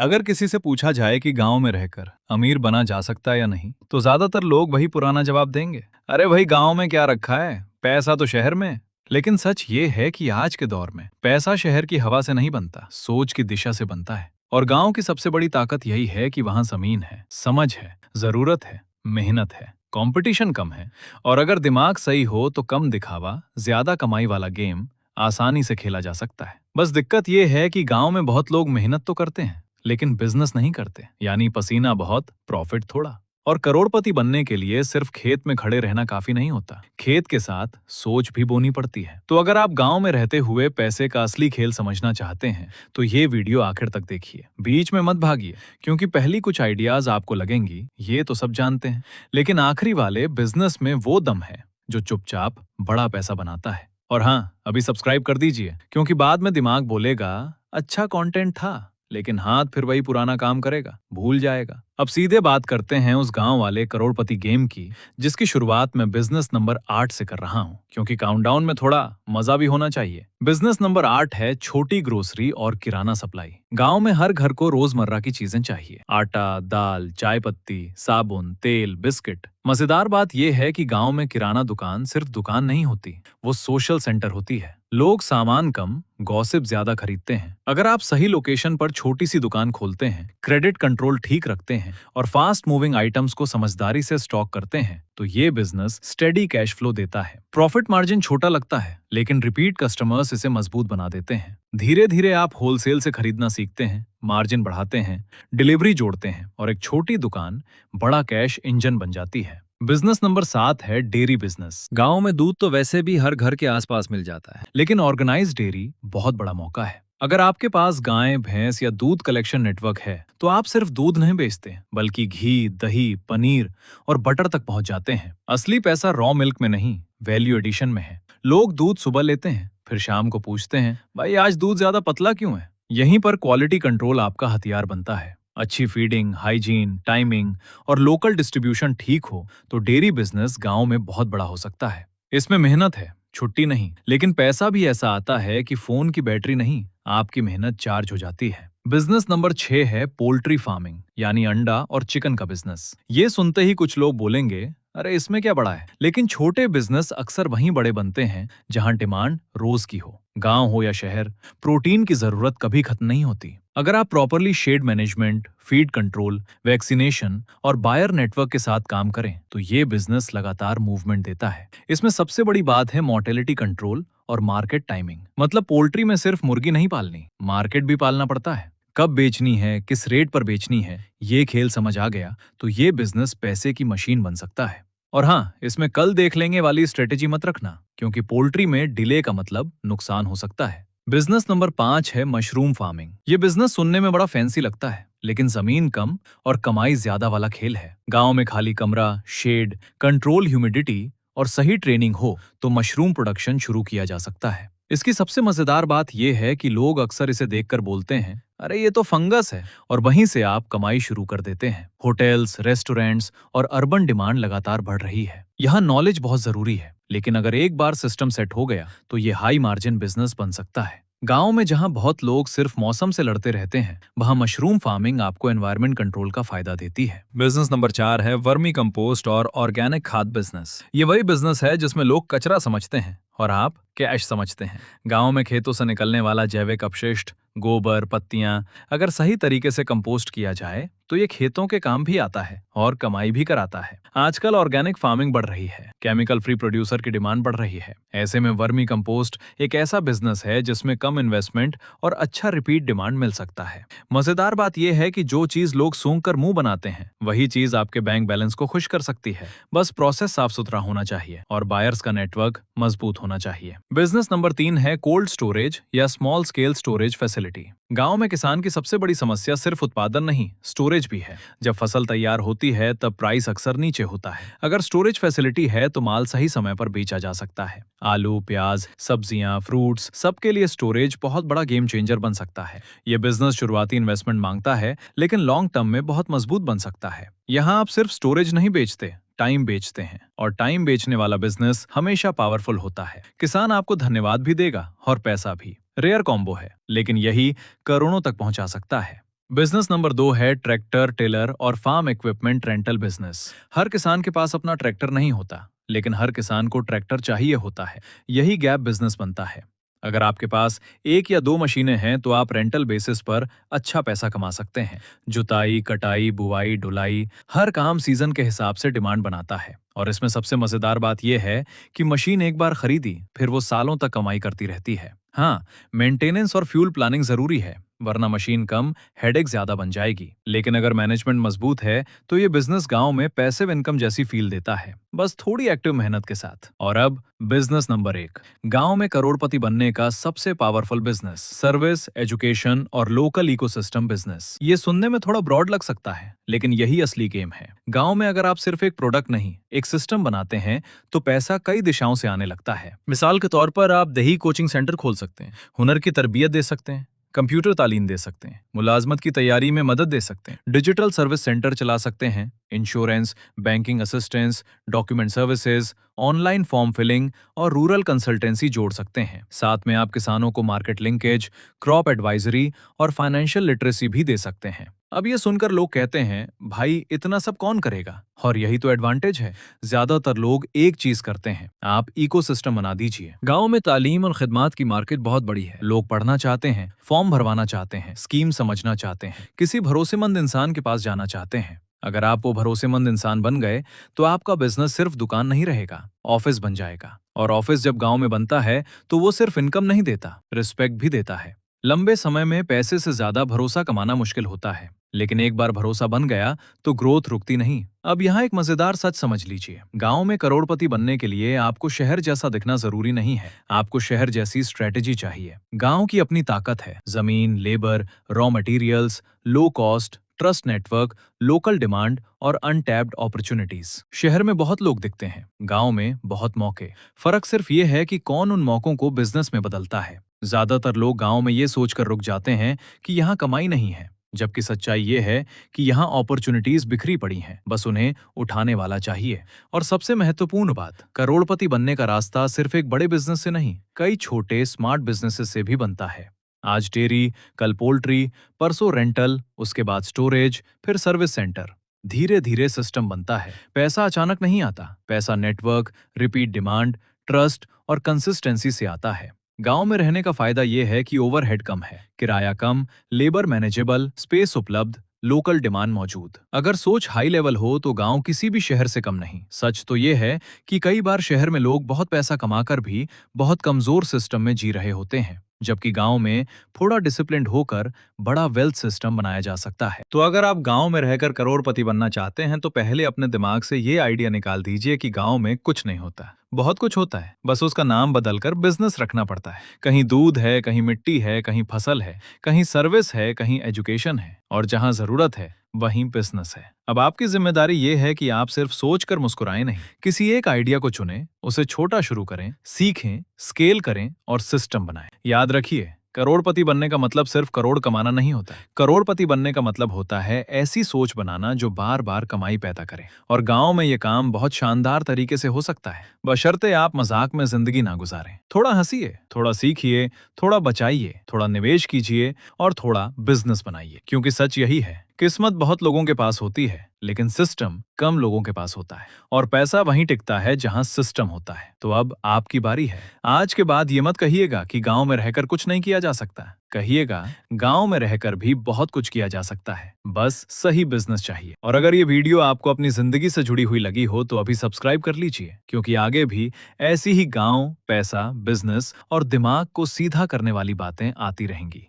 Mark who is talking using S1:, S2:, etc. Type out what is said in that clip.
S1: अगर किसी से पूछा जाए कि गांव में रहकर अमीर बना जा सकता है या नहीं, तो ज्यादातर लोग वही पुराना जवाब देंगे। अरे भाई, गांव में क्या रखा है, पैसा तो शहर में है। लेकिन सच ये है कि आज के दौर में पैसा शहर की हवा से नहीं बनता, सोच की दिशा से बनता है। और गांव की सबसे बड़ी ताकत यही है कि वहां जमीन है, समझ है, जरूरत है, मेहनत है, कंपटीशन कम है। और अगर दिमाग सही हो तो कम दिखावा, ज्यादा कमाई वाला गेम आसानी से खेला जा सकता है। बस दिक्कत यह है कि गांव में बहुत लोग मेहनत तो करते हैं लेकिन बिजनेस नहीं करते, यानी पसीना बहुत, प्रॉफिट थोड़ा। और करोड़पति बनने के लिए सिर्फ खेत में खड़े रहना काफी नहीं होता, खेत के साथ सोच भी बोनी पड़ती है। तो अगर आप गांव में रहते हुए पैसे का असली खेल समझना चाहते हैं तो ये वीडियो आखिर तक देखिए, बीच में मत भागिए। क्योंकि पहली कुछ आइडियाज आपको लगेंगी ये तो सब जानते हैं, लेकिन आखिरी वाले बिजनेस में वो दम है जो चुपचाप बड़ा पैसा बनाता है। और हाँ, अभी सब्सक्राइब कर दीजिए, क्योंकि बाद में दिमाग बोलेगा अच्छा कंटेंट था, लेकिन हाथ फिर वही पुराना काम करेगा, भूल जाएगा। अब सीधे बात करते हैं उस गांव वाले करोड़पति गेम की, जिसकी शुरुआत मैं बिजनेस नंबर 8 से कर रहा हूं, क्योंकि काउंटडाउन में थोड़ा मजा भी होना चाहिए। बिजनेस नंबर 8 है छोटी ग्रोसरी और किराना सप्लाई। गांव में हर घर को रोजमर्रा की चीजें चाहिए, आटा, दाल, चाय पत्ती, साबुन, तेल, बिस्किट। मजेदार बात यह है कि गांव में किराना दुकान सिर्फ दुकान नहीं होती, वो सोशल सेंटर होती है। लोग सामान कम, गॉसिप ज्यादा खरीदते हैं। अगर आप सही लोकेशन पर छोटी सी दुकान खोलते हैं, क्रेडिट कंट्रोल ठीक रखते हैं और फास्ट मूविंग आइटम्स को समझदारी से स्टॉक करते हैं, तो ये बिजनेस स्टेडी कैश फ्लो देता है। प्रॉफिट मार्जिन छोटा लगता है, लेकिन रिपीट कस्टमर्स इसे मजबूत बना देते हैं। धीरे धीरे आप होलसेल से खरीदना सीखते हैं, मार्जिन बढ़ाते हैं, डिलीवरी जोड़ते हैं और एक छोटी दुकान बड़ा कैश इंजन बन जाती है। बिजनेस नंबर 7 है डेयरी बिजनेस। गांव में दूध तो वैसे भी हर घर के आसपास मिल जाता है, लेकिन ऑर्गेनाइज्ड डेयरी बहुत बड़ा मौका है। अगर आपके पास गाय, भैंस या दूध कलेक्शन नेटवर्क है, तो आप सिर्फ दूध नहीं बेचते, बल्कि घी, दही, पनीर और बटर तक पहुंच जाते हैं। असली पैसा रॉ मिल्क में नहीं, वैल्यू एडिशन में है। लोग दूध सुबह लेते हैं, फिर शाम को पूछते हैं, भाई आज दूध ज्यादा पतला क्यों है? यहीं पर क्वालिटी कंट्रोल आपका हथियार बनता है। अच्छी फीडिंग, हाइजीन, टाइमिंग और लोकल डिस्ट्रीब्यूशन ठीक हो तो डेयरी बिजनेस गांव में बहुत बड़ा हो सकता है। इसमें मेहनत है, छुट्टी नहीं, लेकिन पैसा भी ऐसा आता है कि फोन की बैटरी नहीं, आपकी मेहनत चार्ज हो जाती है। बिजनेस नंबर 6 है पोल्ट्री फार्मिंग, यानी अंडा और चिकन का बिजनेस। ये सुनते ही कुछ लोग बोलेंगे, अरे इसमें क्या बड़ा है? लेकिन छोटे बिजनेस अक्सर वहीं बड़े बनते हैं जहां डिमांड रोज की हो। गांव हो या शहर, प्रोटीन की जरूरत कभी खत्म नहीं होती। अगर आप properly shed management, feed control, vaccination और बायर नेटवर्क के साथ काम करें तो ये बिजनेस लगातार मूवमेंट देता है। इसमें सबसे बड़ी बात है मोर्टेलिटी कंट्रोल और मार्केट टाइमिंग। मतलब पोल्ट्री में सिर्फ मुर्गी नहीं पालनी, मार्केट भी पालना पड़ता है। कब बेचनी है, किस रेट पर बेचनी है, ये खेल समझ आ गया तो ये बिजनेस पैसे की मशीन बन सकता है। और हाँ, इसमें कल देख लेंगे वाली स्ट्रेटेजी मत रखना, क्योंकि पोल्ट्री में डिले का मतलब नुकसान हो सकता है। बिजनेस नंबर 5 है मशरूम फार्मिंग। ये बिजनेस सुनने में बड़ा फैंसी लगता है, लेकिन जमीन कम और कमाई ज्यादा वाला खेल है। गांव में खाली कमरा, शेड, कंट्रोल ह्यूमिडिटी और सही ट्रेनिंग हो तो मशरूम प्रोडक्शन शुरू किया जा सकता है। इसकी सबसे मजेदार बात यह है कि लोग अक्सर इसे देखकर बोलते हैं, अरे ये तो फंगस है, और वहीं से आप कमाई शुरू कर देते हैं। होटल्स, रेस्टोरेंट्स और अर्बन डिमांड लगातार बढ़ रही है। यहाँ नॉलेज बहुत जरूरी है, लेकिन अगर एक बार सिस्टम सेट हो गया तो ये हाई मार्जिन बिजनेस बन सकता है। गांव में जहां बहुत लोग सिर्फ मौसम से लड़ते रहते हैं, वहां मशरूम फार्मिंग आपको एनवायरमेंट कंट्रोल का फायदा देती है। बिजनेस नंबर 4 है वर्मी कंपोस्ट और ऑर्गेनिक खाद बिजनेस। ये वही बिजनेस है जिसमें लोग कचरा समझते हैं और आप कैश समझते हैं। गांव में खेतों से निकलने वाला जैविक अपशिष्ट, गोबर, पत्तियां अगर सही तरीके से कंपोस्ट किया जाए तो ये खेतों के काम भी आता है और कमाई भी कराता है। आजकल ऑर्गेनिक फार्मिंग बढ़ रही है, केमिकल फ्री प्रोड्यूसर की डिमांड बढ़ रही है। ऐसे में वर्मी कंपोस्ट एक ऐसा बिजनेस है जिसमें कम इन्वेस्टमेंट और अच्छा रिपीट डिमांड मिल सकता है। मजेदार बात यह है कि जो चीज लोग सूंघ कर मुंह बनाते हैं, वही चीज आपके बैंक बैलेंस को खुश कर सकती है। बस प्रोसेस साफ सुथरा होना चाहिए और बायर्स का नेटवर्क मजबूत होना चाहिए। बिजनेस नंबर 3 है कोल्ड स्टोरेज या स्मॉल स्केल स्टोरेज फैसिलिटी। गांव में किसान की सबसे बड़ी समस्या सिर्फ उत्पादन नहीं, स्टोरेज भी है। जब फसल तैयार होती है तब प्राइस अक्सर नीचे होता है। अगर स्टोरेज फैसिलिटी है तो माल सही समय पर बेचा जा सकता है। आलू, प्याज, सब्जियां, फ्रूट्स, सबके लिए स्टोरेज बहुत बड़ा गेम चेंजर बन सकता है। यह बिजनेस शुरुआती इन्वेस्टमेंट मांगता है, लेकिन लॉन्ग टर्म में बहुत मजबूत बन सकता है। यहाँ आप सिर्फ स्टोरेज नहीं बेचते, टाइम बेचते हैं, और टाइम बेचने वाला बिजनेस हमेशा पावरफुल होता है। किसान आपको धन्यवाद भी देगा और पैसा भी। रेयर कॉम्बो है, लेकिन यही करोड़ों तक पहुंचा सकता है। बिजनेस नंबर 2 है ट्रैक्टर, टेलर और फार्म इक्विपमेंट रेंटल बिजनेस। हर किसान के पास अपना ट्रैक्टर नहीं होता, लेकिन हर किसान को ट्रैक्टर चाहिए होता है। यही गैप बिजनेस बनता है। अगर आपके पास एक या दो मशीनें हैं तो आप रेंटल बेसिस पर अच्छा पैसा कमा सकते हैं। जुताई, कटाई, बुआई, ढुलाई, हर काम सीजन के हिसाब से डिमांड बनाता है। और इसमें सबसे मजेदार बात यह है कि मशीन एक बार खरीदी फिर वो सालों तक कमाई करती रहती है। हाँ, मेंटेनेंस और फ्यूल प्लानिंग जरूरी है, वरना मशीन कम, हेडेक ज्यादा बन जाएगी। लेकिन अगर मैनेजमेंट मजबूत है तो ये बिजनेस गांव में पैसिव इनकम जैसी फील देता है, बस थोड़ी एक्टिव मेहनत के साथ। और अब बिजनेस नंबर 1, गांव में करोड़पति बनने का सबसे पावरफुल बिजनेस, सर्विस, एजुकेशन और लोकल इकोसिस्टम बिजनेस। ये सुनने में थोड़ा ब्रॉड लग सकता है, लेकिन यही असली गेम है। गांव में अगर आप सिर्फ एक प्रोडक्ट नहीं, एक सिस्टम बनाते हैं तो पैसा कई दिशाओं से आने लगता है। मिसाल के तौर पर आप दही कोचिंग सेंटर खोल सकते हैं, हुनर की तरबियत दे सकते हैं, कंप्यूटर तालीम दे सकते हैं, मुलाजमत की तैयारी में मदद दे सकते हैं, डिजिटल सर्विस सेंटर चला सकते हैं, insurance, banking assistance, document services, online form filling और रूरल कंसल्टेंसी जोड़ सकते हैं। साथ में आप किसानों को मार्केट लिंकेज, क्रॉप एडवाइजरी और फाइनेंशियल लिटरेसी भी दे सकते हैं। अब ये सुनकर लोग कहते हैं, भाई इतना सब कौन करेगा? और यही तो एडवांटेज है। ज्यादातर लोग एक चीज करते हैं, आप इकोसिस्टम बना दीजिए। गांव में तालीम और खिदमात की मार्केट बहुत बड़ी है। लोग पढ़ना चाहते हैं, फॉर्म भरवाना चाहते हैं, स्कीम समझना चाहते हैं, किसी भरोसेमंद इंसान के पास जाना चाहते हैं। अगर आप वो भरोसेमंद इंसान बन गए तो आपका बिजनेस सिर्फ दुकान नहीं रहेगा, ऑफिस बन जाएगा। और ऑफिस जब गांव में बनता है तो वो सिर्फ इनकम नहीं देता, रिस्पेक्ट भी देता है। लंबे समय में पैसे से ज्यादा भरोसा कमाना मुश्किल होता है, लेकिन एक बार भरोसा बन गया तो ग्रोथ रुकती नहीं। अब यहाँ एक मजेदार सच समझ लीजिए, गांव में करोड़पति बनने के लिए आपको शहर जैसा दिखना जरूरी नहीं है, आपको शहर जैसी स्ट्रेटेजी चाहिए। गांव की अपनी ताकत है, जमीन, labour, raw materials, low cost, trust network, local demand और अनटैप्ड अपॉर्चुनिटीज। शहर में बहुत लोग दिखते हैं, गांव में बहुत मौके। फर्क सिर्फ ये है कि कौन उन मौकों को बिजनेस में बदलता है। ज्यादातर लोग गांव में ये सोचकर रुक जाते हैं कि यहाँ कमाई नहीं है, जबकि सच्चाई ये है कि यहाँ अपॉर्चुनिटीज बिखरी पड़ी हैं, बस उन्हें उठाने वाला चाहिए। और सबसे महत्वपूर्ण बात, करोड़पति बनने का रास्ता सिर्फ एक बड़े बिजनेस से नहीं, कई छोटे स्मार्ट बिजनेसेस से भी बनता है। आज डेयरी, कल पोल्ट्री, परसों रेंटल, उसके बाद स्टोरेज, फिर सर्विस सेंटर। धीरे धीरे सिस्टम बनता है। पैसा अचानक नहीं आता, पैसा नेटवर्क, रिपीट डिमांड, ट्रस्ट और कंसिस्टेंसी से आता है। गांव में रहने का फायदा यह है कि ओवरहेड कम है, किराया कम, लेबर मैनेजेबल, स्पेस उपलब्ध, लोकल डिमांड मौजूद। अगर सोच हाई लेवल हो तो गांव किसी भी शहर से कम नहीं। सच तो यह है कि कई बार शहर में लोग बहुत पैसा कमाकर भी बहुत कमजोर सिस्टम में जी रहे होते हैं, जबकि गांव में थोड़ा डिसिप्लिन्ड होकर बड़ा वेल्थ सिस्टम बनाया जा सकता है। तो अगर आप गांव में रहकर करोड़पति बनना चाहते हैं तो पहले अपने दिमाग से ये आइडिया निकाल दीजिए कि गांव में कुछ नहीं होता, बहुत कुछ होता है, बस उसका नाम बदलकर बिजनेस रखना पड़ता है। कहीं दूध है, कहीं मिट्टी है, कहीं फसल है, कहीं सर्विस है, कहीं एजुकेशन है, और जहां जरूरत है वहीं बिजनेस है। अब आपकी जिम्मेदारी ये है कि आप सिर्फ सोचकर मुस्कुराएं नहीं, किसी एक आइडिया को चुनें, उसे छोटा शुरू करें, सीखें, स्केल करें और सिस्टम बनाएं। याद रखिए, करोड़पति बनने का मतलब सिर्फ करोड़ कमाना नहीं होता है। करोड़पति बनने का मतलब होता है ऐसी सोच बनाना जो बार बार कमाई पैदा करे। और गांव में ये काम बहुत शानदार तरीके से हो सकता है, बशर्ते आप मजाक में जिंदगी ना गुजारें। थोड़ा हंसिए, थोड़ा सीखिए, थोड़ा बचाइए, थोड़ा निवेश कीजिए और थोड़ा बिजनेस बनाइए। क्योंकि सच यही है, किस्मत बहुत लोगों के पास होती है, लेकिन सिस्टम कम लोगों के पास होता है। और पैसा वहीं टिकता है जहां सिस्टम होता है। तो अब आपकी बारी है। आज के बाद ये मत कहिएगा कि गांव में रहकर कुछ नहीं किया जा सकता। कहिएगा, गांव में रहकर भी बहुत कुछ किया जा सकता है, बस सही बिजनेस चाहिए। और अगर ये वीडियो आपको अपनी जिंदगी से जुड़ी हुई लगी हो तो अभी सब्सक्राइब कर लीजिए, क्योंकि आगे भी ऐसी ही गांव, पैसा, बिजनेस और दिमाग को सीधा करने वाली बातें आती रहेंगी।